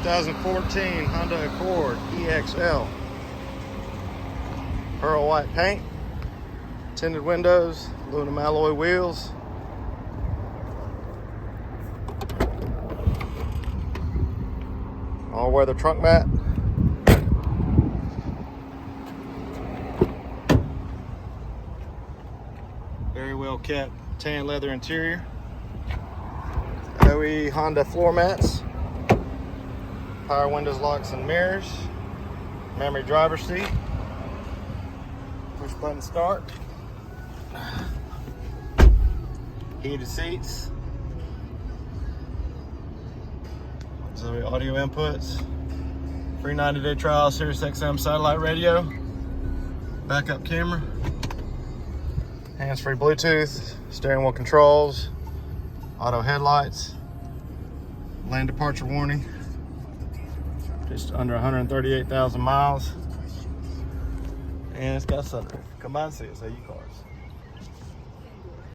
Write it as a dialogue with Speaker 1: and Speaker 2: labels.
Speaker 1: 2014 Honda Accord EXL. Pearl white paint, tinted windows, aluminum alloy wheels. All weather trunk mat. Very well kept tan leather interior. OE Honda floor mats. Power windows, locks, and mirrors. Memory driver's seat. Push button start. Heated seats. Auxiliary audio inputs. Free 90-day trial, Sirius XM satellite radio. Backup camera. Hands-free Bluetooth. Steering wheel controls. Auto headlights. Lane departure warning. Just under 138,000 miles. And it's got sunroof. Come by and see us, AU Cars.